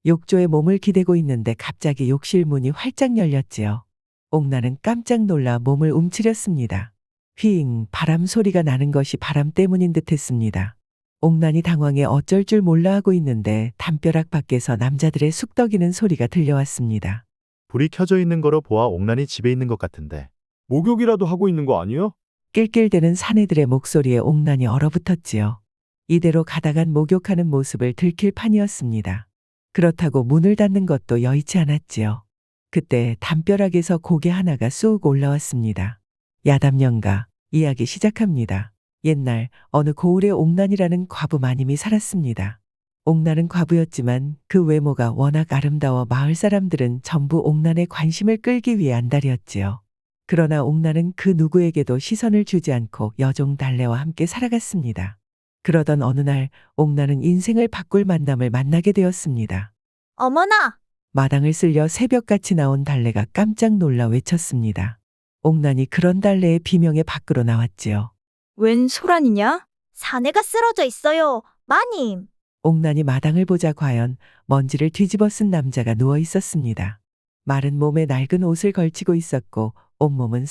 욕조에 몸을 기대고 있는데 갑자기 욕실 문이 활짝 열렸지요. 옥나는 깜짝 놀라 몸을 움츠렸습니다. 휘잉 바람 소리가 나는 것이 바람 때문인 듯 했습니다. 옥난이 당황해 어쩔 줄 몰라 하고 있는데 담벼락 밖에서 남자들의 쑥덕이는 소리가 들려왔습니다. 불이 켜져 있는 거로 보아 옥란이 집에 있는 것 같은데. 목욕이라도 하고 있는 거 아니야? 낄낄대는 사내들의 목소리에 옥난이 얼어붙었지요. 이대로 가다간 목욕하는 모습을 들킬 판이었습니다. 그렇다고 문을 닫는 것도 여의치 않았지요. 그때 담벼락에서 고개 하나가 쑥 올라왔습니다. 야담령가 이야기 시작합니다. 옛날 어느 고을에 옥난이라는 과부 마님이 살았습니다. 옥난은 과부였지만 그 외모가 워낙 아름다워 마을 사람들은 전부 옥난의 관심을 끌기 위해 안달이었지요. 그러나 옥난은 그 누구에게도 시선을 주지 않고 여종 달래와 함께 살아갔습니다. 그러던 어느 날 옥난은 인생을 바꿀 만남을 만나게 되었습니다. 어머나! 마당을 쓸려 새벽같이 나온 달래가 깜짝 놀라 외쳤습니다. 옥난이 그런 달래의 비명에 밖으로 나왔지요. 웬 소란이냐? 사내가 쓰러져 있어요, 마님. 옥난이 마당을 보자 과연 먼지를 뒤집어 쓴 남자가 누워 있었습니다. 마른 몸에 낡은 옷을 걸치고 있었고 온몸은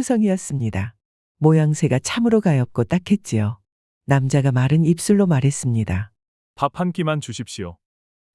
상처투성이었습니다. 모양새가 참으로 가엾고 딱했지요. 남자가 마른 입술로 말했습니다. 밥 한 끼만 주십시오.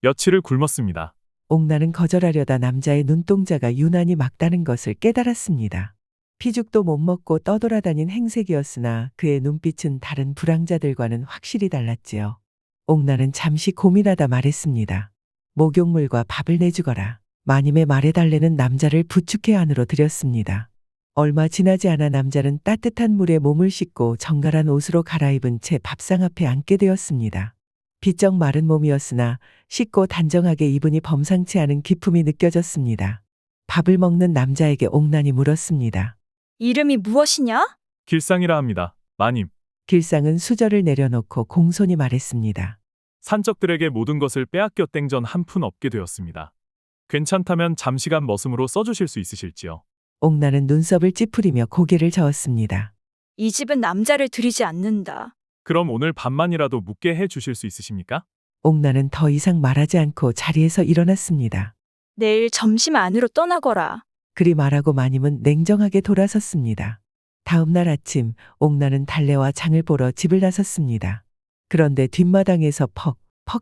며칠을 굶었습니다. 옥난은 거절하려다 남자의 눈동자가 유난히 막다는 것을 깨달았습니다. 피죽도 못 먹고 떠돌아다닌 행색이었으나 그의 눈빛은 다른 불황자들과는 확실히 달랐지요. 옥난은 잠시 고민하다 말했습니다. 목욕물과 밥을 내주거라. 마님의 말에 달래는 남자를 부축해 안으로 들였습니다. 얼마 지나지 않아 남자는 따뜻한 물에 몸을 씻고 정갈한 옷으로 갈아입은 채 밥상 앞에 앉게 되었습니다. 비쩍 마른 몸이었으나 씻고 단정하게 입으니 범상치 않은 기품이 느껴졌습니다. 밥을 먹는 남자에게 옥난이 물었습니다. 이름이 무엇이냐? 길상이라 합니다. 마님, 길상은 수저를 내려놓고 공손히 말했습니다. 산적들에게 모든 것을 빼앗겨 땡전 한 푼 없게 되었습니다. 괜찮다면 잠시간 머슴으로 써주실 수 있으실지요? 옥난은 눈썹을 찌푸리며 고개를 저었습니다. 이 집은 남자를 들이지 않는다. 그럼 오늘 밤만이라도 묵게 해 주실 수 있으십니까? 옥난은 더 이상 말하지 않고 자리에서 일어났습니다. 내일 점심 안으로 떠나거라. 그리 말하고 마님은 냉정하게 돌아섰습니다. 다음 날 아침 옥난은 달래와 장을 보러 집을 나섰습니다. 그런데 뒷마당에서 퍽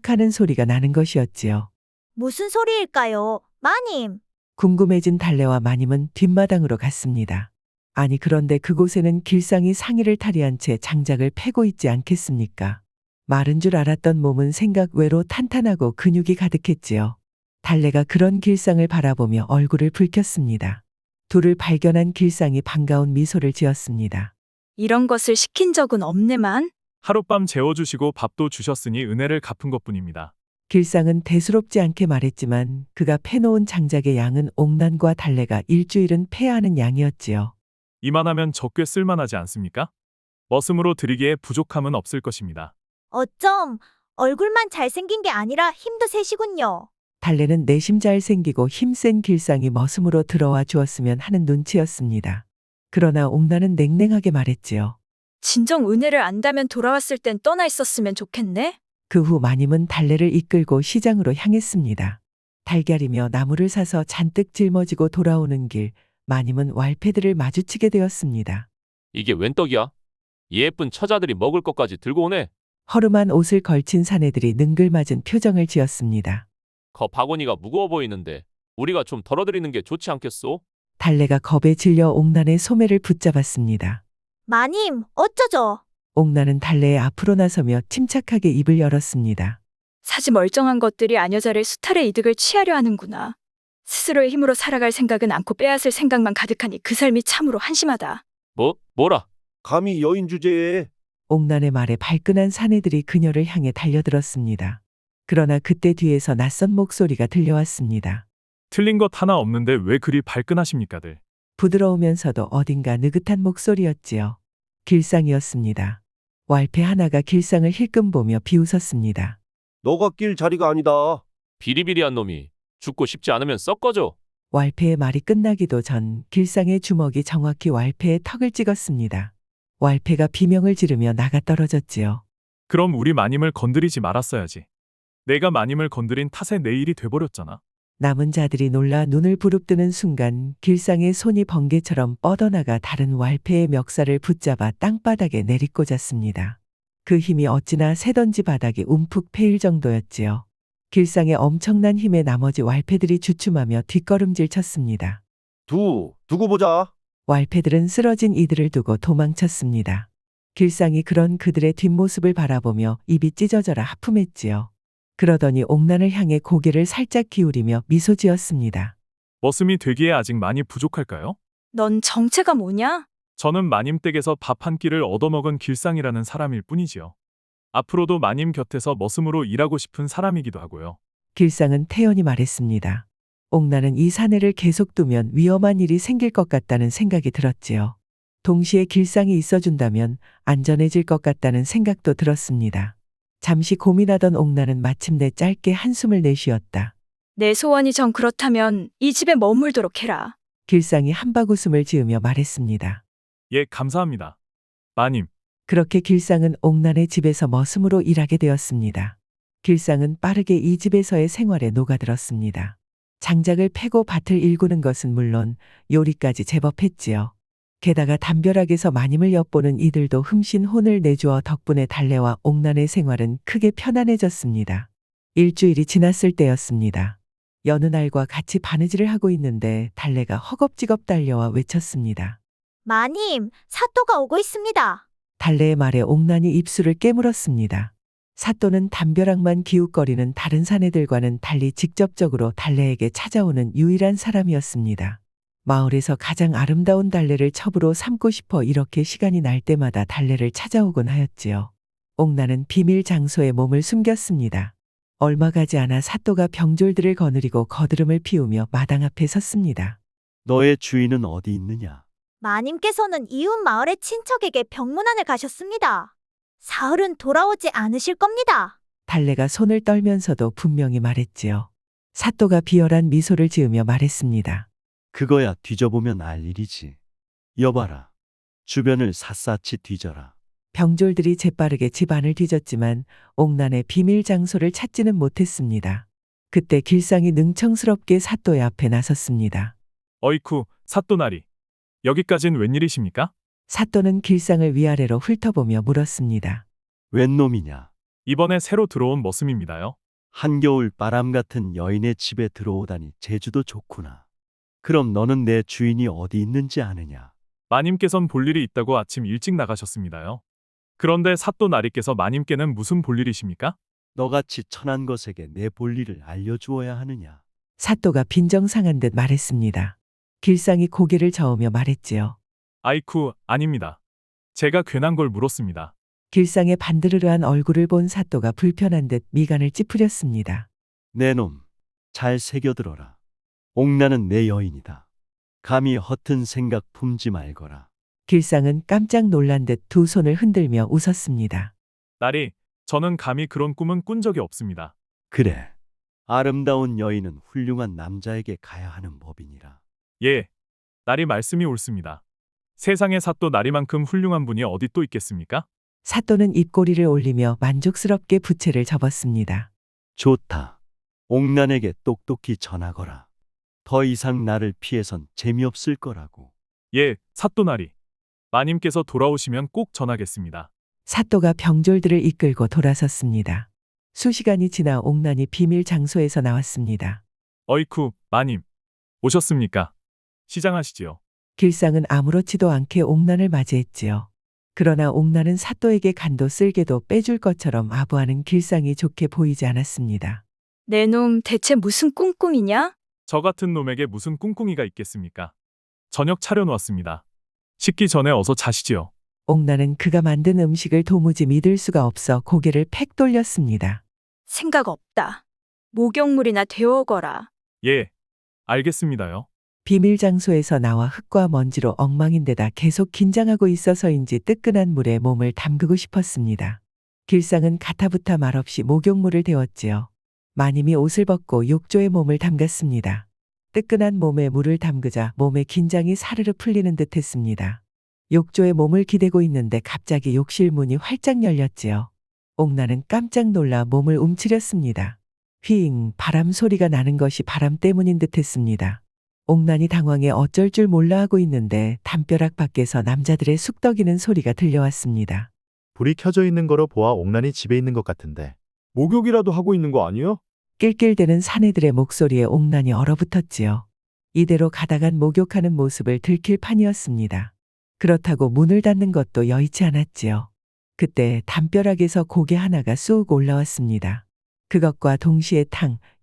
하는 소리가 나는 것이었지요. 무슨 소리일까요, 마님? 궁금해진 달래와 마님은 뒷마당으로 갔습니다. 아니 그런데 그곳에는 길상이 상의를 탈의한 채 장작을 패고 있지 않겠습니까? 마른 줄 알았던 몸은 생각 외로 탄탄하고 근육이 가득했지요. 달래가 그런 길상을 바라보며 얼굴을 붉혔습니다. 둘을 발견한 길상이 반가운 미소를 지었습니다. 이런 것을 시킨 적은 없네만. 하룻밤 재워주시고 밥도 주셨으니 은혜를 갚은 것뿐입니다. 길상은 대수롭지 않게 말했지만 그가 패놓은 장작의 양은 옥난과 달래가 일주일은 패야 하는 양이었지요. 이만하면 적게 쓸만하지 않습니까? 머슴으로 드리기에 부족함은 없을 것입니다. 어쩜 얼굴만 잘생긴 게 아니라 힘도 세시군요. 달래는 내심 잘생기고 힘센 길상이 머슴으로 들어와 주었으면 하는 눈치였습니다. 그러나 옥난은 냉랭하게 말했지요. 진정 은혜를 안다면 돌아왔을 땐 떠나 있었으면 좋겠네. 그 후 마님은 달래를 이끌고 시장으로 향했습니다. 달걀이며 나무를 사서 잔뜩 짊어지고 돌아오는 길, 마님은 왈패들을 마주치게 되었습니다. 이게 웬 떡이야? 이 예쁜 처자들이 먹을 것까지 들고 오네. 허름한 옷을 걸친 사내들이 능글맞은 표정을 지었습니다. 거 바구니가 무거워 보이는데 우리가 좀 덜어드리는 게 좋지 않겠소? 달래가 겁에 질려 옥난의 소매를 붙잡았습니다. 마님, 어쩌죠? 옥난은 달래의 앞으로 나서며 침착하게 입을 열었습니다. 사지 멀쩡한 것들이 아녀자를 수탈의 이득을 취하려 하는구나. 스스로의 힘으로 살아갈 생각은 않고 빼앗을 생각만 가득하니 그 삶이 참으로 한심하다. 뭐라? 감히 여인 주제에. 옥난의 말에 발끈한 사내들이 그녀를 향해 달려들었습니다. 그러나 그때 뒤에서 낯선 목소리가 들려왔습니다. 틀린 것 하나 없는데 왜 그리 발끈하십니까들? 부드러우면서도 어딘가 느긋한 목소리였지요. 길상이었습니다. 왈패 하나가 길상을 힐끔 보며 비웃었습니다. 너가 낄 자리가 아니다. 비리비리한 놈이 죽고 싶지 않으면 썩 꺼져. 왈패의 말이 끝나기도 전 길상의 주먹이 정확히 왈패의 턱을 찍었습니다. 왈패가 비명을 지르며 나가 떨어졌지요. 그럼 우리 마님을 건드리지 말았어야지. 내가 마님을 건드린 탓에 내 일이 돼버렸잖아. 남은 자들이 놀라 눈을 부릅뜨는 순간 길상의 손이 번개처럼 뻗어나가 다른 왈패의 멱살을 붙잡아 땅바닥에 내리꽂았습니다. 그 힘이 어찌나 세던지 바닥이 움푹 패일 정도였지요. 길상의 엄청난 힘에 나머지 왈패들이 주춤하며 뒷걸음질 쳤습니다. 두고 보자. 왈패들은 쓰러진 이들을 두고 도망쳤습니다. 길상이 그런 그들의 뒷모습을 바라보며 입이 찢어져라 하품했지요. 그러더니 옥난을 향해 고개를 살짝 기울이며 미소 지었습니다. 머슴이 되기에 아직 많이 부족할까요? 넌 정체가 뭐냐? 저는 마님 댁에서 밥 한 끼를 얻어먹은 길상이라는 사람일 뿐이지요. 앞으로도 마님 곁에서 머슴으로 일하고 싶은 사람이기도 하고요. 길상은 태연히 말했습니다. 옥난은 이 사내를 계속 두면 위험한 일이 생길 것 같다는 생각이 들었지요. 동시에 길상이 있어준다면 안전해질 것 같다는 생각도 들었습니다. 잠시 고민하던 옥난은 마침내 짧게 한숨을 내쉬었다. 내 소원이 정 그렇다면 이 집에 머물도록 해라. 길상이 한바구음을 지으며 말했습니다. 예, 감사합니다. 마님, 그렇게 길상은 옥난의 집에서 머슴으로 일하게 되었습니다. 길상은 빠르게 이 집에서의 생활에 녹아들었습니다. 장작을 패고 밭을 일구는 것은 물론 요리까지 제법 했지요. 게다가 담벼락에서 마님을 엿보는 이들도 흠씬 혼을 내주어 덕분에 달래와 옥난의 생활은 크게 편안해졌습니다. 일주일이 지났을 때였습니다. 여느 날과 같이 바느질을 하고 있는데 달래가 허겁지겁 달려와 외쳤습니다. 마님, 사또가 오고 있습니다. 달래의 말에 옥난이 입술을 깨물었습니다. 사또는 담벼락만 기웃거리는 다른 사내들과는 달리 직접적으로 달래에게 찾아오는 유일한 사람이었습니다. 마을에서 가장 아름다운 달래를 첩으로 삼고 싶어 이렇게 시간이 날 때마다 달래를 찾아오곤 하였지요. 옥난은 비밀 장소에 몸을 숨겼습니다. 얼마 가지 않아 사또가 병졸들을 거느리고 거드름을 피우며 마당 앞에 섰습니다. 너의 주인은 어디 있느냐? 마님께서는 이웃 마을의 친척에게 병문안을 가셨습니다. 사흘은 돌아오지 않으실 겁니다. 달래가 손을 떨면서도 분명히 말했지요. 사또가 비열한 미소를 지으며 말했습니다. 그거야 뒤져보면 알 일이지. 여봐라. 주변을 샅샅이 뒤져라. 병졸들이 재빠르게 집 안을 뒤졌지만 옥난의 비밀 장소를 찾지는 못했습니다. 그때 길상이 능청스럽게 사또의 앞에 나섰습니다. 어이쿠, 사또나리. 여기까진 웬일이십니까? 사또는 길상을 위아래로 훑어보며 물었습니다. 웬 놈이냐? 이번에 새로 들어온 머슴입니다요. 한겨울 바람 같은 여인의 집에 들어오다니 제주도 좋구나. 그럼 너는 내 주인이 어디 있는지 아느냐? 마님께선 볼 일이 있다고 아침 일찍 나가셨습니다요. 그런데 사또나리께서 마님께는 무슨 볼일이십니까? 너같이 천한 것에게 내 볼일을 알려주어야 하느냐? 사또가 빈정상한 듯 말했습니다. 길상이 고개를 저으며 말했지요. 아이쿠, 아닙니다. 제가 괜한 걸 물었습니다. 길상의 반드르르한 얼굴을 본 사또가 불편한 듯 미간을 찌푸렸습니다. 내 놈, 잘 새겨들어라. 옥나는 내 여인이다. 감히 허튼 생각 품지 말거라. 길상은 깜짝 놀란 듯 두 손을 흔들며 웃었습니다. 나리, 저는 감히 그런 꿈은 꾼 적이 없습니다. 그래. 아름다운 여인은 훌륭한 남자에게 가야 하는 법이니라. 예, 나리 말씀이 옳습니다. 세상에 사또 나리만큼 훌륭한 분이 어디 또 있겠습니까? 사또는 입꼬리를 올리며 만족스럽게 부채를 접었습니다. 좋다. 옥난에게 똑똑히 전하거라. 더 이상 나를 피해선 재미없을 거라고. 예, 사또 나리. 마님께서 돌아오시면 꼭 전하겠습니다. 사또가 병졸들을 이끌고 돌아섰습니다. 수시간이 지나 옥난이 비밀 장소에서 나왔습니다. 어이쿠, 마님. 오셨습니까? 시장하시지요. 길상은 아무렇지도 않게 옥난을 맞이했지요. 그러나 옥난은 사또에게 간도 쓸개도 빼줄 것처럼 아부하는 길상이 좋게 보이지 않았습니다. 내 놈 대체 무슨 꿍꿍이냐? 저 같은 놈에게 무슨 꿍꿍이가 있겠습니까? 저녁 차려놓았습니다. 식기 전에 어서 자시지요. 옥난은 그가 만든 음식을 도무지 믿을 수가 없어 고개를 팩 돌렸습니다. 생각 없다. 목욕물이나 데워거라. 예, 알겠습니다요. 비밀 장소에서 나와 흙과 먼지로 엉망인데다 계속 긴장하고 있어서인지 뜨끈한 물에 몸을 담그고 싶었습니다. 길상은 가타부타 말없이 목욕물을 데웠지요. 마님이 옷을 벗고 욕조에 몸을 담갔습니다. 뜨끈한 몸에 물을 담그자 몸의 긴장이 사르르 풀리는 듯 했습니다. 욕조에 몸을 기대고 있는데 갑자기 욕실 문이 활짝 열렸지요. 옥나는 깜짝 놀라 몸을 움츠렸습니다. 휘잉 바람 소리가 나는 것이 바람 때문인 듯 했습니다. 옥난이 당황해 어쩔 줄 몰라 하고 있는데 담벼락 밖에서 남자들의 쑥덕이는 소리가 들려왔습니다. 불이 켜져 있는 거로 보아 옥란이 집에 있는 것 같은데 목욕이라도 하고 있는 거 아니야? 낄낄대는 사내들의 목소리에 옥난이 얼어붙었지요. 이대로 가다간 목욕하는 모습을 들킬 판이었습니다. 그렇다고 문을 닫는 것도 여의치 않았지요. 그때 담벼락에서 고개 하나가 쑥 올라왔습니다. 그것과 동시에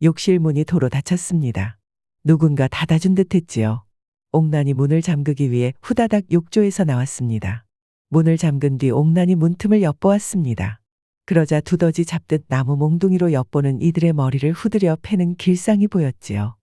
욕실 문이 도로 닫혔습니다. 누군가 닫아준 듯 했지요. 옥난이 문을 잠그기 위해 후다닥 욕조에서 나왔습니다. 문을 잠근 뒤 옥난이 문틈을 엿보았습니다. 그러자 두더지 잡듯 나무 몽둥이로 엿보는 이들의 머리를 후드려 패는 길상이 보였지요.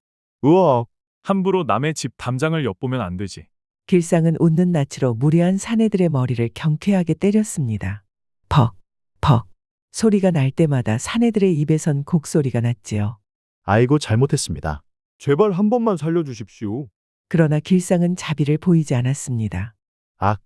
으악. 함부로 남의 집 담장을 엿보면 안 되지. 길상은 웃는 낯으로 무례한 사내들의 머리를 경쾌하게 때렸습니다. 퍽, 퍽. 소리가 날 때마다 사내들의 입에선 곡소리가 났지요. 아이고 잘못했습니다. 제발 한 번만 살려주십시오. 그러나 길상은 자비를 보이지 않았습니다. 아,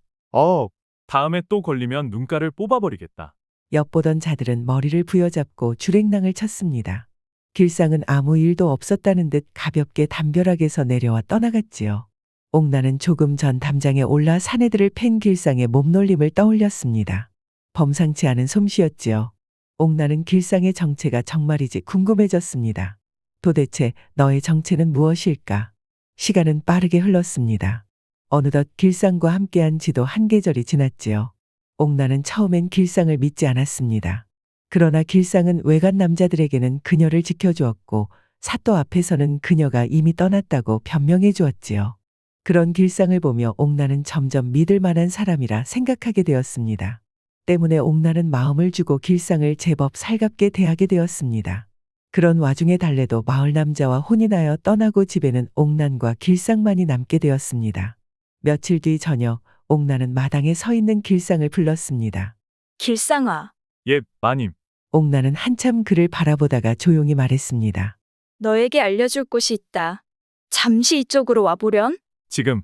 다음에 또 걸리면 눈가를 뽑아버리겠다. 엿보던 자들은 머리를 부여잡고 주랭랑을 쳤습니다. 길상은 아무 일도 없었다는 듯 가볍게 담벼락에서 내려와 떠나갔지요. 옥나는 조금 전 담장에 올라 사내들을 팬 길상의 몸놀림을 떠올렸습니다. 범상치 않은 솜씨였지요. 옥나는 길상의 정체가 정말이지 궁금해졌습니다. 도대체 너의 정체는 무엇일까? 시간은 빠르게 흘렀습니다. 어느덧 길상과 함께한 지도 한 계절이 지났지요. 옥나는 처음엔 길상을 믿지 않았습니다. 그러나 길상은 외간 남자들에게는 그녀를 지켜주었고 사또 앞에서는 그녀가 이미 떠났다고 변명해 주었지요. 그런 길상을 보며 옥나는 점점 믿을 만한 사람이라 생각하게 되었습니다. 때문에 옥나는 마음을 주고 길상을 제법 살갑게 대하게 되었습니다. 그런 와중에 달래도 마을 남자와 혼인하여 떠나고 집에는 옥난과 길상만이 남게 되었습니다. 며칠 뒤 저녁 옥난은 마당에 서 있는 길상을 불렀습니다. 길상아, 예, 마님. 옥난은 한참 그를 바라보다가 조용히 말했습니다. 너에게 알려줄 곳이 있다. 잠시 이쪽으로 와보련? 지금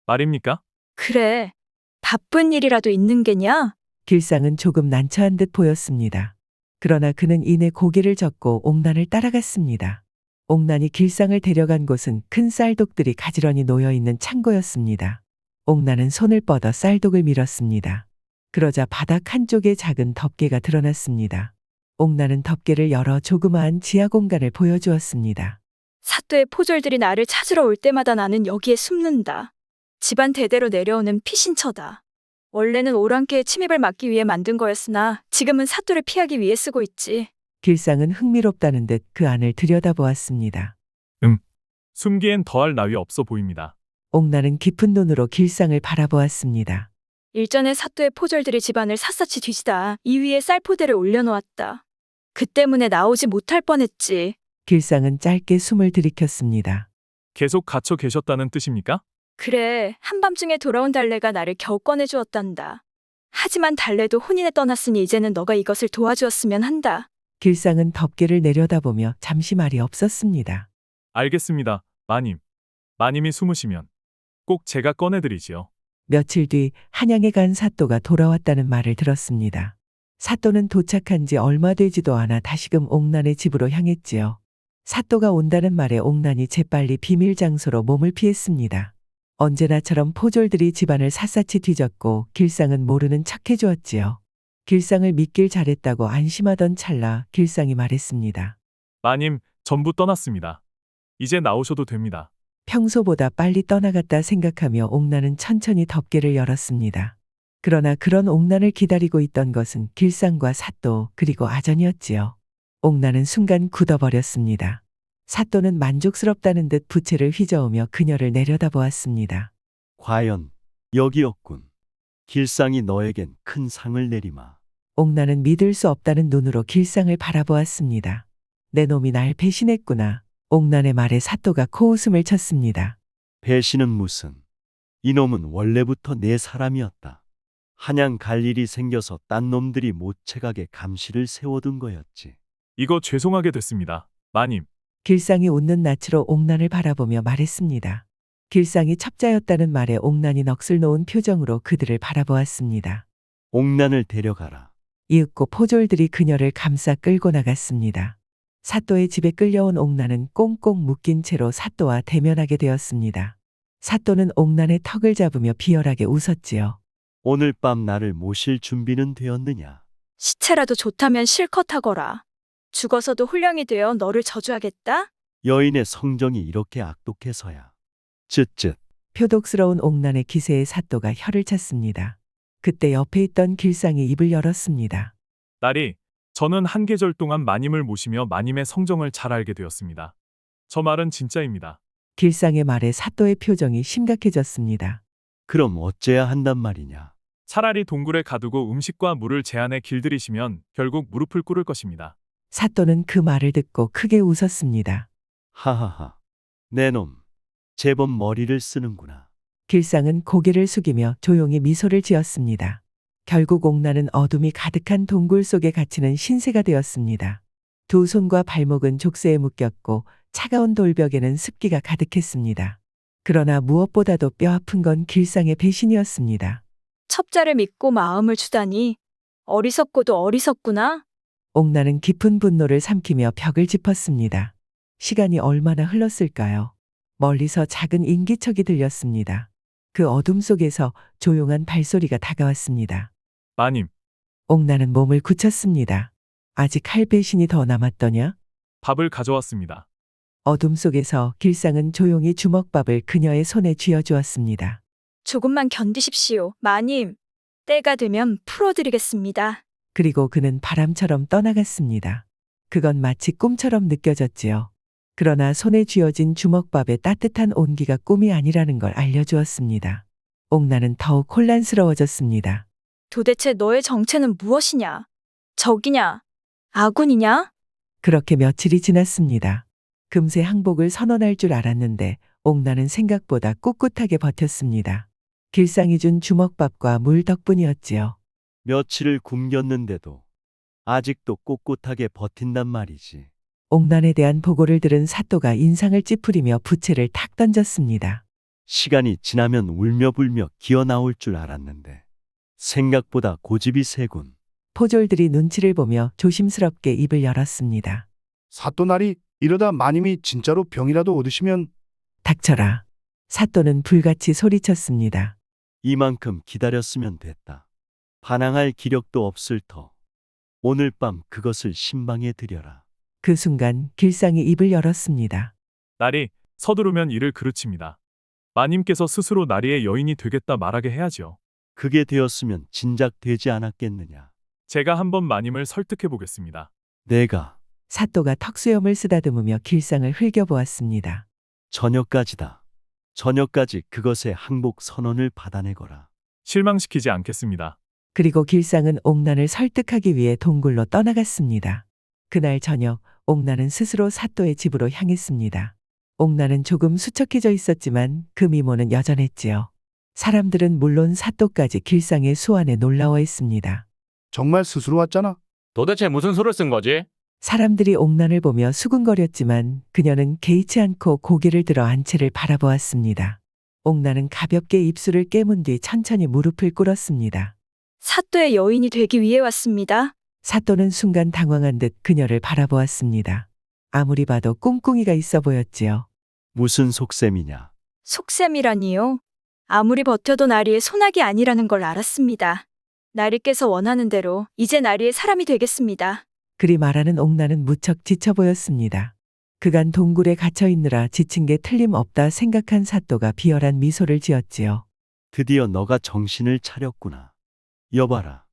말입니까? 그래. 바쁜 일이라도 있는 게냐? 길상은 조금 난처한 듯 보였습니다. 그러나 그는 이내 고개를 젓고 옥난을 따라갔습니다. 옥난이 길상을 데려간 곳은 큰 쌀독들이 가지런히 놓여있는 창고였습니다. 옥난은 손을 뻗어 쌀독을 밀었습니다. 그러자 바닥 한쪽에 작은 덮개가 드러났습니다. 옥난은 덮개를 열어 조그마한 지하 공간을 보여주었습니다. 사또의 포졸들이 나를 찾으러 올 때마다 나는 여기에 숨는다. 집안 대대로 내려오는 피신처다. 원래는 오랑캐의 침입을 막기 위해 만든 거였으나 지금은 사또를 피하기 위해 쓰고 있지. 길상은 흥미롭다는 듯 그 안을 들여다보았습니다. 숨기엔 더할 나위 없어 보입니다. 옥난은 깊은 눈으로 길상을 바라보았습니다. 일전에 사또의 포졸들이 집안을 샅샅이 뒤지다 이 위에 쌀포대를 올려놓았다. 그 때문에 나오지 못할 뻔했지. 길상은 짧게 숨을 들이켰습니다. 계속 갇혀 계셨다는 뜻입니까? 그래, 한밤중에 돌아온 달래가 나를 겨우 꺼내주었단다. 하지만 달래도 혼인에 떠났으니 이제는 너가 이것을 도와주었으면 한다. 길상은 덮개를 내려다보며 잠시 말이 없었습니다. 알겠습니다, 마님. 마님이 숨으시면 꼭 제가 꺼내드리지요. 며칠 뒤 한양에 간 사또가 돌아왔다는 말을 들었습니다. 사또는 도착한 지 얼마 되지도 않아 다시금 옥난의 집으로 향했지요. 사또가 온다는 말에 옥난이 재빨리 비밀 장소로 몸을 피했습니다. 언제나처럼 포졸들이 집안을 샅샅이 뒤졌고 길상은 모르는 척 해주었지요. 길상을 믿길 잘했다고 안심하던 찰나 길상이 말했습니다. 마님, 전부 떠났습니다. 이제 나오셔도 됩니다. 평소보다 빨리 떠나갔다 생각하며 옥난은 천천히 덮개를 열었습니다. 그러나 그런 옥난을 기다리고 있던 것은 길상과 사또 그리고 아전이었지요. 옥난은 순간 굳어버렸습니다. 사또는 만족스럽다는 듯 부채를 휘저으며 그녀를 내려다보았습니다. 과연 여기였군. 길상이 너에겐 큰 상을 내리마. 옥난은 믿을 수 없다는 눈으로 길상을 바라보았습니다. 내 놈이 날 배신했구나. 옥난의 말에 사또가 코웃음을 쳤습니다. 배신은 무슨. 이놈은 원래부터 내 사람이었다. 한양 갈 일이 생겨서 딴 놈들이 못 채가게 감시를 세워둔 거였지. 이거 죄송하게 됐습니다, 마님. 길상이 웃는 낯으로 옥난을 바라보며 말했습니다. 길상이 첩자였다는 말에 옥난이 넋을 놓은 표정으로 그들을 바라보았습니다. 옥난을 데려가라. 이윽고 포졸들이 그녀를 감싸 끌고 나갔습니다. 사또의 집에 끌려온 옥란은 꽁꽁 묶인 채로 사또와 대면하게 되었습니다. 사또는 옥란의 턱을 잡으며 비열하게 웃었지요. 오늘 밤 나를 모실 준비는 되었느냐? 시체라도 좋다면 실컷 하거라. 죽어서도 훌령이 되어 너를 저주하겠다? 여인의 성정이 이렇게 악독해서야. 쯧쯧. 표독스러운 옥란의 기세에 사또가 혀를 찼습니다. 그때 옆에 있던 길상이 입을 열었습니다. 딸이, 저는 한 계절 동안 마님을 모시며 마님의 성정을 잘 알게 되었습니다. 저 말은 진짜입니다. 길상의 말에 사또의 표정이 심각해졌습니다. 그럼 어째야 한단 말이냐? 차라리 동굴에 가두고 음식과 물을 제 안에 길들이시면 결국 무릎을 꿇을 것입니다. 사또는 그 말을 듣고 크게 웃었습니다. 하하하. 내 놈. 제법 머리를 쓰는구나. 길상은 고개를 숙이며 조용히 미소를 지었습니다. 결국 옥란은 어둠이 가득한 동굴 속에 갇히는 신세가 되었습니다. 두 손과 발목은 족쇄에 묶였고 차가운 돌벽에는 습기가 가득했습니다. 그러나 무엇보다도 뼈아픈 건 길상의 배신이었습니다. 첩자를 믿고 마음을 주다니. 어리석고도 어리석구나. 옥란은 깊은 분노를 삼키며 벽을 짚었습니다. 시간이 얼마나 흘렀을까요? 멀리서 작은 인기척이 들렸습니다. 그 어둠 속에서 조용한 발소리가 다가왔습니다. 마님, 옥란은 몸을 굳혔습니다. 아직 할 배신이 더 남았더냐? 밥을 가져왔습니다. 어둠 속에서 길상은 조용히 주먹밥을 그녀의 손에 쥐어주었습니다. 조금만 견디십시오. 마님, 때가 되면 풀어드리겠습니다. 그리고 그는 바람처럼 떠나갔습니다. 그건 마치 꿈처럼 느껴졌지요. 그러나 손에 쥐어진 주먹밥의 따뜻한 온기가 꿈이 아니라는 걸 알려주었습니다. 옥란은 더욱 혼란스러워졌습니다. 도대체 너의 정체는 무엇이냐? 적이냐? 아군이냐? 그렇게 며칠이 지났습니다. 금세 항복을 선언할 줄 알았는데 옥란은 생각보다 꿋꿋하게 버텼습니다. 길상이 준 주먹밥과 물 덕분이었지요. 며칠을 굶겼는데도 아직도 꼿꼿하게 버틴단 말이지. 옥란에 대한 보고를 들은 사또가 인상을 찌푸리며 부채를 탁 던졌습니다. 시간이 지나면 울며 불며 기어 나올 줄 알았는데 생각보다 고집이 세군. 포졸들이 눈치를 보며 조심스럽게 입을 열었습니다. 사또나리 이러다 마님이 진짜로 병이라도 얻으시면 닥쳐라. 사또는 불같이 소리쳤습니다. 이만큼 기다렸으면 됐다. 반항할 기력도 없을 터. 오늘 밤 그것을 신방에 드려라. 그 순간 길상이 입을 열었습니다. 딸이, 서두르면 일을 그르칩니다. 마님께서 스스로 나리의 여인이 되겠다 말하게 해야지요. 그게 되었으면 진작 되지 않았겠느냐. 제가 한번 마님을 설득해 보겠습니다. 내가 사또가 턱수염을 쓰다듬으며 길상을 흘겨보았습니다. 저녁까지다. 저녁까지 그것의 항복 선언을 받아내거라. 실망시키지 않겠습니다. 그리고 길상은 옥란을 설득하기 위해 동굴로 떠나갔습니다. 그날 저녁 옥란은 스스로 사또의 집으로 향했습니다. 옥란은 조금 수척해져 있었지만 그 미모는 여전했지요. 사람들은 물론 사또까지 길상의 수완에 놀라워했습니다. 정말 스스로 왔잖아. 도대체 무슨 수를 쓴 거지? 사람들이 옥란을 보며 수군거렸지만 그녀는 개의치 않고 고개를 들어 안채를 바라보았습니다. 옥란은 가볍게 입술을 깨문 뒤 천천히 무릎을 꿇었습니다. 사또의 여인이 되기 위해 왔습니다. 사또는 순간 당황한 듯 그녀를 바라보았습니다. 아무리 봐도 꿍꿍이가 있어 보였지요. 무슨 속셈이냐. 속셈이라니요. 아무리 버텨도 나리의 손아귀 아니라는 걸 알았습니다. 나리께서 원하는 대로 이제 나리의 사람이 되겠습니다. 그리 말하는 옥란은 무척 지쳐 보였습니다. 그간 동굴에 갇혀 있느라 지친 게 틀림없다 생각한 사또가 비열한 미소를 지었지요. 드디어 너가 정신을 차렸구나. 여봐라.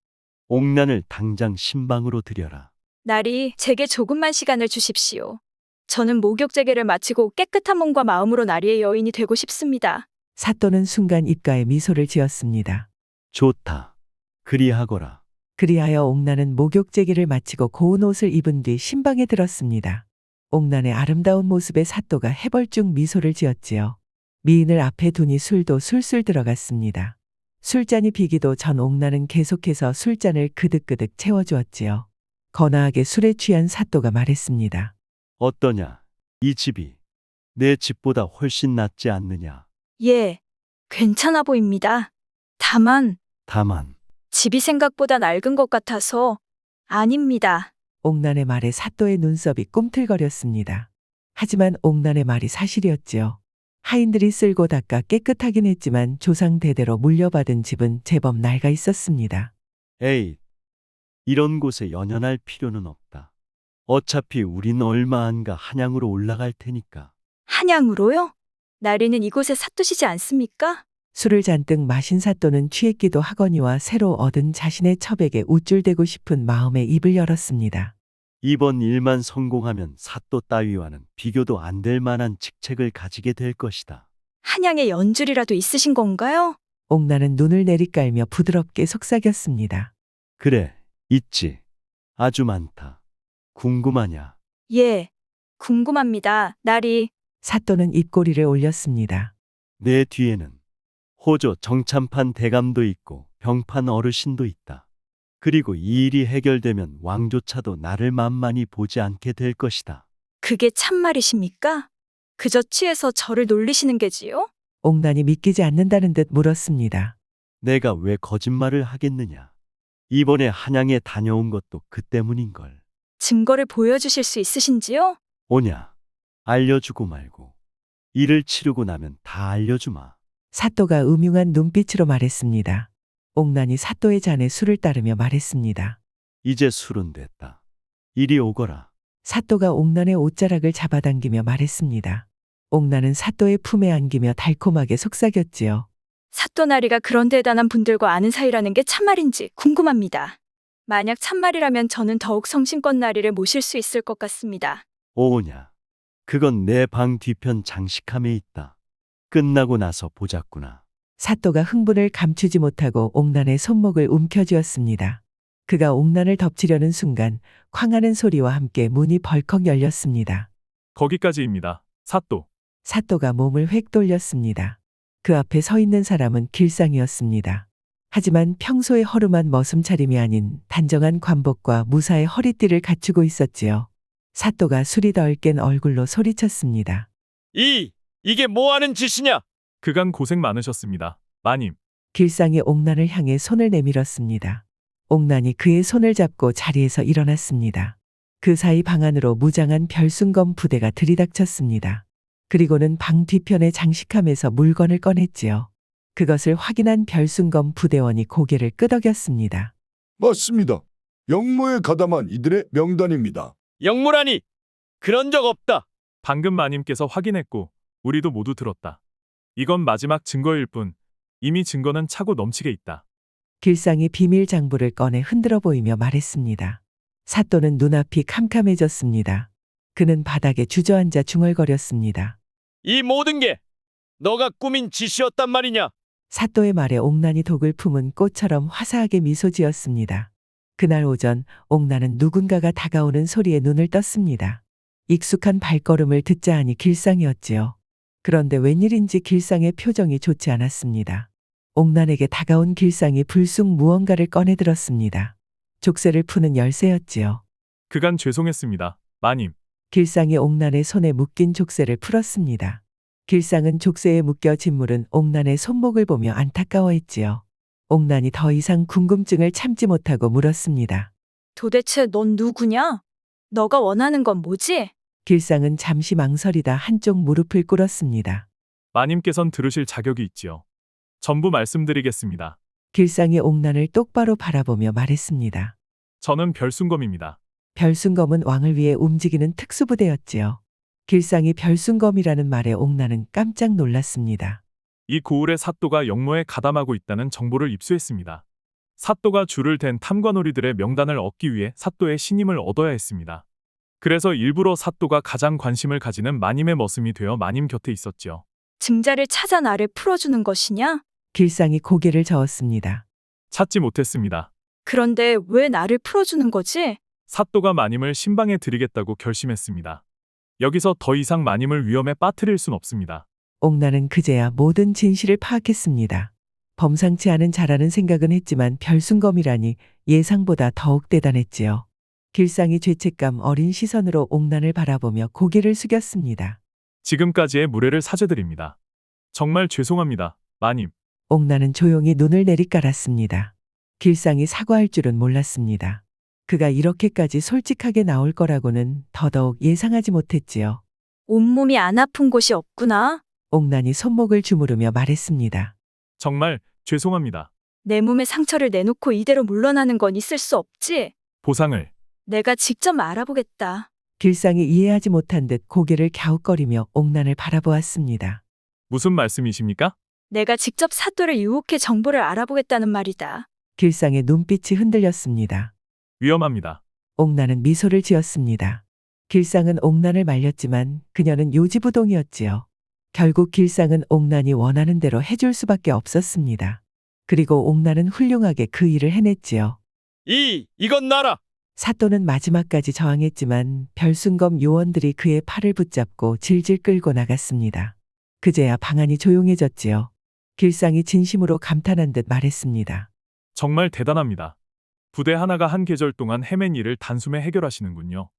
옥란을 당장 신방으로 들여라. 나리, 제게 조금만 시간을 주십시오. 저는 목욕제계를 마치고 깨끗한 몸과 마음으로 나리의 여인이 되고 싶습니다. 사또는 순간 입가에 미소를 지었습니다. 좋다. 그리하거라. 그리하여 옥란은 목욕제기를 마치고 고운 옷을 입은 뒤 신방에 들었습니다. 옥란의 아름다운 모습에 사또가 해벌쭉 미소를 지었지요. 미인을 앞에 두니 술도 술술 들어갔습니다. 술잔이 비기도 전 옥란은 계속해서 술잔을 그득그득 채워주었지요. 거나하게 술에 취한 사또가 말했습니다. 어떠냐? 이 집이 내 집보다 훨씬 낫지 않느냐. 예, 괜찮아 보입니다. 다만 다만 집이 생각보다 낡은 것 같아서 아닙니다. 옥난의 말에 사또의 눈썹이 꿈틀거렸습니다. 하지만 옥난의 말이 사실이었지요. 하인들이 쓸고 닦아 깨끗하긴 했지만 조상 대대로 물려받은 집은 제법 낡아 있었습니다. 에이, 이런 곳에 연연할 필요는 없다. 어차피 우린 얼마 안 가 한양으로 올라갈 테니까. 한양으로요? 나리는 이곳에 사투시지 않습니까? 술을 잔뜩 마신 사또는 취했기도 하거니와 새로 얻은 자신의 첩에게 우쭐대고 싶은 마음에 입을 열었습니다. 이번 일만 성공하면 사또 따위와는 비교도 안 될 만한 직책을 가지게 될 것이다. 한양에 연줄이라도 있으신 건가요? 옥나는 눈을 내리깔며 부드럽게 속삭였습니다. 그래, 있지. 아주 많다. 궁금하냐? 예. 궁금합니다. 나리. 사또는 입꼬리를 올렸습니다. 내 뒤에는 호조 정참판 대감도 있고 병판 어르신도 있다. 그리고 이 일이 해결되면 왕조차도 나를 만만히 보지 않게 될 것이다. 그게 참말이십니까? 그저 취해서 저를 놀리시는 게지요? 옥난이 믿기지 않는다는 듯 물었습니다. 내가 왜 거짓말을 하겠느냐? 이번에 한양에 다녀온 것도 그 때문인걸. 증거를 보여주실 수 있으신지요? 오냐? 알려주고 말고. 일을 치르고 나면 다 알려주마. 사또가 음흉한 눈빛으로 말했습니다. 옥난이 사또의 잔에 술을 따르며 말했습니다. 이제 술은 됐다. 이리 오거라. 사또가 옥난의 옷자락을 잡아당기며 말했습니다. 옥난은 사또의 품에 안기며 달콤하게 속삭였지요. 사또 나리가 그런 대단한 분들과 아는 사이라는 게 참말인지 궁금합니다. 만약 참말이라면 저는 더욱 성심껏 나리를 모실 수 있을 것 같습니다. 오냐? 그건 내 방 뒤편 장식함에 있다. 끝나고 나서 보자꾸나. 사또가 흥분을 감추지 못하고 옥난의 손목을 움켜쥐었습니다. 그가 옥난을 덮치려는 순간 쾅하는 소리와 함께 문이 벌컥 열렸습니다. 거기까지입니다. 사또. 사또가 몸을 획 돌렸습니다. 그 앞에 서 있는 사람은 길상이었습니다. 하지만 평소의 허름한 머슴차림이 아닌 단정한 관복과 무사의 허리띠를 갖추고 있었지요. 사또가 술이 덜 깬 얼굴로 소리쳤습니다. 이게 뭐 하는 짓이냐? 그간 고생 많으셨습니다. 마님. 길상이 옥난을 향해 손을 내밀었습니다. 옥난이 그의 손을 잡고 자리에서 일어났습니다. 그 사이 방 안으로 무장한 별순검 부대가 들이닥쳤습니다. 그리고는 방 뒤편의 장식함에서 물건을 꺼냈지요. 그것을 확인한 별순검 부대원이 고개를 끄덕였습니다. 맞습니다. 영모에 가담한 이들의 명단입니다. 영무라니! 그런 적 없다. 방금 마님께서 확인했고 우리도 모두 들었다. 이건 마지막 증거일 뿐 이미 증거는 차고 넘치게 있다. 길상이 비밀 장부를 꺼내 흔들어 보이며 말했습니다. 사또는 눈앞이 캄캄해졌습니다. 그는 바닥에 주저앉아 중얼거렸습니다. 이 모든 게 너가 꾸민 짓이었단 말이냐? 사또의 말에 옥난이 독을 품은 꽃처럼 화사하게 미소 지었습니다. 그날 오전 옥난은 누군가가 다가오는 소리에 눈을 떴습니다. 익숙한 발걸음을 듣자 하니 길상이었지요. 그런데 웬일인지 길상의 표정이 좋지 않았습니다. 옥난에게 다가온 길상이 불쑥 무언가를 꺼내들었습니다. 족쇄를 푸는 열쇠였지요. 그간 죄송했습니다. 마님. 길상이 옥난의 손에 묶인 족쇄를 풀었습니다. 길상은 족쇄에 묶여 짓물은 옥난의 손목을 보며 안타까워했지요. 옥난이 더 이상 궁금증을 참지 못하고 물었습니다. 도대체 넌 누구냐? 너가 원하는 건 뭐지? 길상은 잠시 망설이다 한쪽 무릎을 꿇었습니다. 마님께선 들으실 자격이 있지요. 전부 말씀드리겠습니다. 길상이 옥난을 똑바로 바라보며 말했습니다. 저는 별순검입니다. 별순검은 왕을 위해 움직이는 특수부대였지요. 길상이 별순검이라는 말에 옥난은 깜짝 놀랐습니다. 이 고을의 사또가 영모에 가담하고 있다는 정보를 입수했습니다. 사또가 줄을 댄 탐관오리들의 명단을 얻기 위해 사또의 신임을 얻어야 했습니다. 그래서 일부러 사또가 가장 관심을 가지는 마님의 머슴이 되어 마님 곁에 있었지요. 증자를 찾아 나를 풀어주는 것이냐? 길상이 고개를 저었습니다. 찾지 못했습니다. 그런데 왜 나를 풀어주는 거지? 사또가 마님을 신방에 드리겠다고 결심했습니다. 여기서 더 이상 마님을 위험에 빠뜨릴 순 없습니다. 옥난은 그제야 모든 진실을 파악했습니다. 범상치 않은 자라는 생각은 했지만 별순검이라니 예상보다 더욱 대단했지요. 길상이 죄책감 어린 시선으로 옥난을 바라보며 고개를 숙였습니다. 지금까지의 무례를 사죄드립니다. 정말 죄송합니다, 마님. 옥난은 조용히 눈을 내리깔았습니다. 길상이 사과할 줄은 몰랐습니다. 그가 이렇게까지 솔직하게 나올 거라고는 더더욱 예상하지 못했지요. 온몸이 안 아픈 곳이 없구나. 옥난이 손목을 주무르며 말했습니다. 정말 죄송합니다. 내 몸에 상처를 내놓고 이대로 물러나는 건 있을 수 없지. 보상을. 내가 직접 알아보겠다. 길상이 이해하지 못한 듯 고개를 갸웃거리며 옥난을 바라보았습니다. 무슨 말씀이십니까? 내가 직접 사또를 유혹해 정보를 알아보겠다는 말이다. 길상의 눈빛이 흔들렸습니다. 위험합니다. 옥난은 미소를 지었습니다. 길상은 옥난을 말렸지만 그녀는 요지부동이었지요. 결국 길상은 옥난이 원하는 대로 해줄 수밖에 없었습니다. 그리고 옥난은 훌륭하게 그 일을 해냈지요. 이건 나라. 사또는 마지막까지 저항했지만 별순검 요원들이 그의 팔을 붙잡고 질질 끌고 나갔습니다. 그제야 방안이 조용해졌지요. 길상이 진심으로 감탄한 듯 말했습니다. 정말 대단합니다. 부대 하나가 한 계절 동안 헤맨 일을 단숨에 해결하시는군요.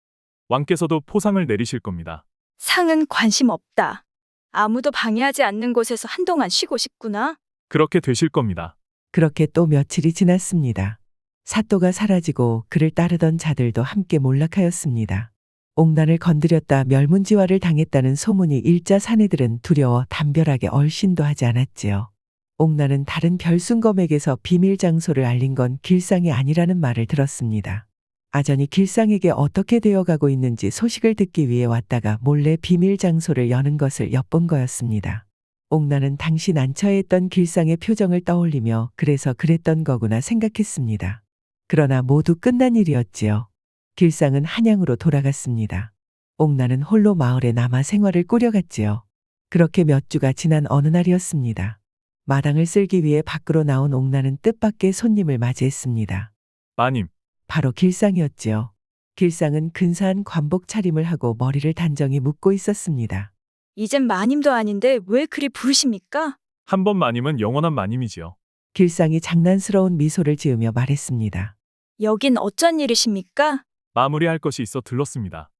왕께서도 포상을 내리실 겁니다. 상은 관심 없다. 아무도 방해하지 않는 곳에서 한동안 쉬고 싶구나. 그렇게 되실 겁니다. 그렇게 또 며칠이 지났습니다. 사또가 사라지고 그를 따르던 자들도 함께 몰락하였습니다. 옥난을 건드렸다 멸문지화를 당했다는 소문이 일자 사내들은 두려워 담벼락에 얼씬도 하지 않았지요. 옥난은 다른 별순검에게서 비밀 장소를 알린 건 길상이 아니라는 말을 들었습니다. 아전이 길상에게 어떻게 되어가고 있는지 소식을 듣기 위해 왔다가 몰래 비밀 장소를 여는 것을 엿본 거였습니다. 옥난은 당시 난처했던 길상의 표정을 떠올리며 그래서 그랬던 거구나 생각했습니다. 그러나 모두 끝난 일이었지요. 길상은 한양으로 돌아갔습니다. 옥난은 홀로 마을에 남아 생활을 꾸려갔지요. 그렇게 몇 주가 지난 어느 날이었습니다. 마당을 쓸기 위해 밖으로 나온 옥난은 뜻밖의 손님을 맞이했습니다. 마님, 바로 길상이었지요. 길상은 근사한 관복 차림을 하고 머리를 단정히 묶고 있었습니다. 이젠 마님도 아닌데 왜 그리 부르십니까? 한 번 마님은 영원한 마님이지요. 길상이 장난스러운 미소를 지으며 말했습니다. 여긴 어쩐 일이십니까? 마무리할 것이 있어 들렀습니다.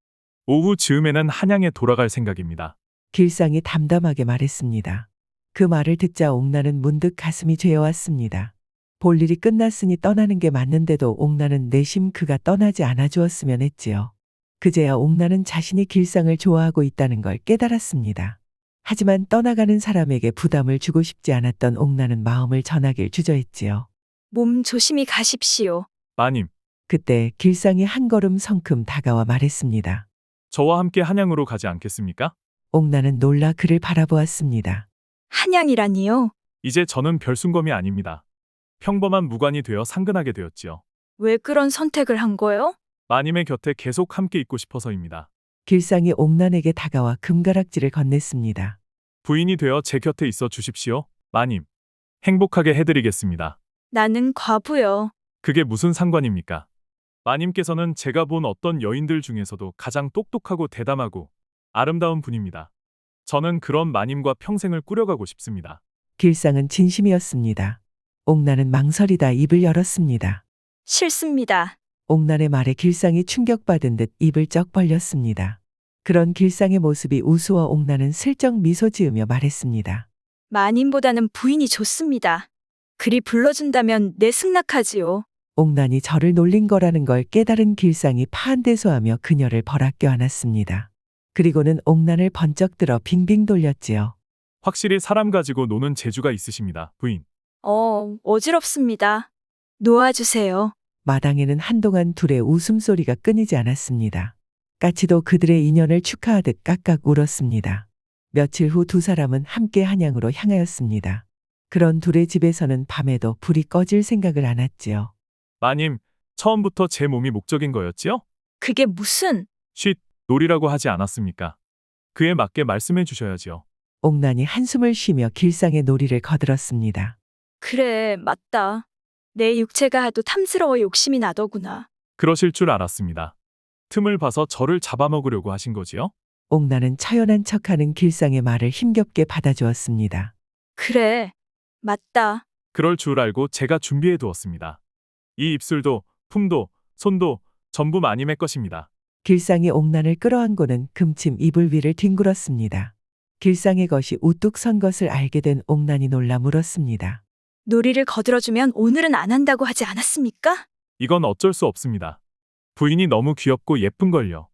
오후 즈음에는 한양에 돌아갈 생각입니다. 길상이 담담하게 말했습니다. 그 말을 듣자 옥나는 문득 가슴이 죄어왔습니다. 볼 일이 끝났으니 떠나는 게 맞는데도 옥나는 내심 그가 떠나지 않아 주었으면 했지요. 그제야 옥나는 자신이 길상을 좋아하고 있다는 걸 깨달았습니다. 하지만 떠나가는 사람에게 부담을 주고 싶지 않았던 옥나는 마음을 전하길 주저했지요. 몸 조심히 가십시오. 마님, 그때 길상이 한 걸음 성큼 다가와 말했습니다. 저와 함께 한양으로 가지 않겠습니까? 옥나는 놀라 그를 바라보았습니다. 한양이라니요? 이제 저는 별순검이 아닙니다. 평범한 무관이 되어 상근하게 되었지요. 왜 그런 선택을 한 거요? 마님의 곁에 계속 함께 있고 싶어서입니다. 길상이 옥난에게 다가와 금가락지를 건넸습니다. 부인이 되어 제 곁에 있어 주십시오. 마님, 행복하게 해드리겠습니다. 나는 과부요. 그게 무슨 상관입니까? 마님께서는 제가 본 어떤 여인들 중에서도 가장 똑똑하고 대담하고 아름다운 분입니다. 저는 그런 마님과 평생을 꾸려가고 싶습니다. 길상은 진심이었습니다. 옥난은 망설이다 입을 열었습니다. 싫습니다. 옥난의 말에 길상이 충격받은 듯 입을 쩍 벌렸습니다. 그런 길상의 모습이 우스워 옥난은 슬쩍 미소 지으며 말했습니다. 마님보다는 부인이 좋습니다. 그리 불러준다면 내 승낙하지요. 옥난이 저를 놀린 거라는 걸 깨달은 길상이 파한대소하며 그녀를 벌아껴 안았습니다. 그리고는 옥난을 번쩍 들어 빙빙 돌렸지요. 확실히 사람 가지고 노는 재주가 있으십니다, 부인. 어지럽습니다. 놓아주세요. 마당에는 한동안 둘의 웃음소리가 끊이지 않았습니다. 까치도 그들의 인연을 축하하듯 깍깍 울었습니다. 며칠 후 두 사람은 함께 한양으로 향하였습니다. 그런 둘의 집에서는 밤에도 불이 꺼질 생각을 안았지요. 마님, 처음부터 제 몸이 목적인 거였지요? 그게 무슨... 쉿, 놀이라고 하지 않았습니까? 그에 맞게 말씀해 주셔야지요. 옥난이 한숨을 쉬며 길상의 놀이를 거들었습니다. 그래, 맞다. 내 육체가 하도 탐스러워 욕심이 나더구나. 그러실 줄 알았습니다. 틈을 봐서 저를 잡아먹으려고 하신 거지요? 옥난은 처연한 척하는 길상의 말을 힘겹게 받아주었습니다. 그래, 맞다. 그럴 줄 알고 제가 준비해 두었습니다. 이 입술도, 품도, 손도 전부 마님의 것입니다. 길상이 옥난을 끌어안고는 금침 이불 위를 뒹굴었습니다. 길상의 것이 우뚝 선 것을 알게 된 옥난이 놀라 물었습니다. 놀이를 거들어주면 오늘은 안 한다고 하지 않았습니까? 이건 어쩔 수 없습니다. 부인이 너무 귀엽고 예쁜걸요.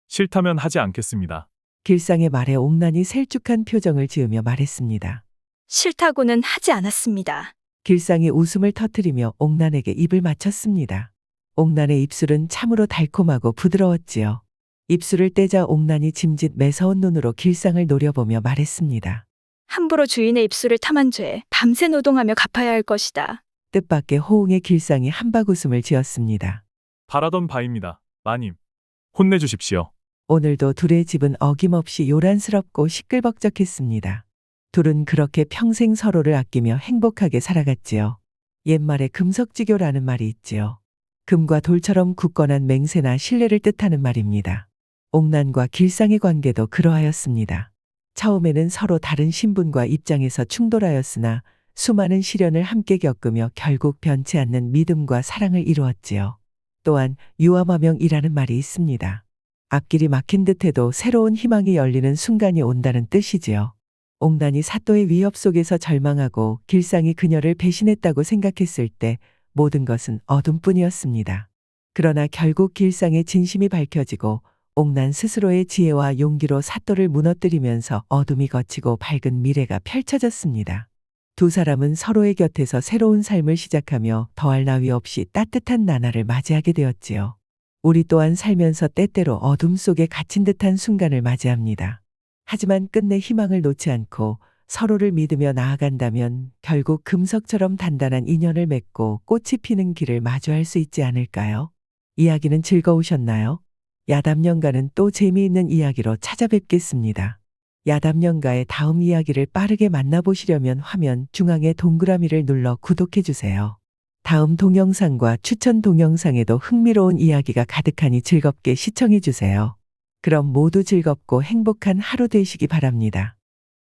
싫다면 하지 않겠습니다. 길상의 말에 옥란이 셀쭉한 표정을 지으며 말했습니다. 싫다고는 하지 않았습니다. 길상이 웃음을 터뜨리며 옥란에게 입을 맞췄습니다. 옥란의 입술은 참으로 달콤하고 부드러웠지요. 입술을 떼자 옥란이 짐짓 매서운 눈으로 길상을 노려보며 말했습니다. 함부로 주인의 입술을 탐한 죄 밤새 노동하며 갚아야 할 것이다. 뜻밖의 호응에 길상이 한박웃음을 지었습니다. 바라던 바입니다. 마님, 혼내주십시오. 오늘도 둘의 집은 어김없이 요란스럽고 시끌벅적했습니다. 둘은 그렇게 평생 서로를 아끼며 행복하게 살아갔지요. 옛말에 금석지교라는 말이 있지요. 금과 돌처럼 굳건한 맹세나 신뢰를 뜻하는 말입니다. 옥란과 길상의 관계도 그러하였습니다. 처음에는 서로 다른 신분과 입장에서 충돌하였으나 수많은 시련을 함께 겪으며 결국 변치 않는 믿음과 사랑을 이루었지요. 또한 유아마명이라는 말이 있습니다. 앞길이 막힌 듯해도 새로운 희망이 열리는 순간이 온다는 뜻이지요. 옥란이 사또의 위협 속에서 절망하고 길상이 그녀를 배신했다고 생각했을 때 모든 것은 어둠뿐이었습니다. 그러나 결국 길상의 진심이 밝혀지고 옥란 스스로의 지혜와 용기로 사또를 무너뜨리면서 어둠이 걷히고 밝은 미래가 펼쳐졌습니다. 두 사람은 서로의 곁에서 새로운 삶을 시작하며 더할 나위 없이 따뜻한 나날을 맞이하게 되었지요. 우리 또한 살면서 때때로 어둠 속에 갇힌 듯한 순간을 맞이합니다. 하지만 끝내 희망을 놓지 않고 서로를 믿으며 나아간다면 결국 금석처럼 단단한 인연을 맺고 꽃이 피는 길을 마주할 수 있지 않을까요? 이야기는 즐거우셨나요? 야담연가는 또 재미있는 이야기로 찾아뵙겠습니다. 야담연가의 다음 이야기를 빠르게 만나보시려면 화면 중앙의 동그라미를 눌러 구독해주세요. 다음 동영상과 추천 동영상에도 흥미로운 이야기가 가득하니 즐겁게 시청해주세요. 그럼 모두 즐겁고 행복한 하루 되시기 바랍니다.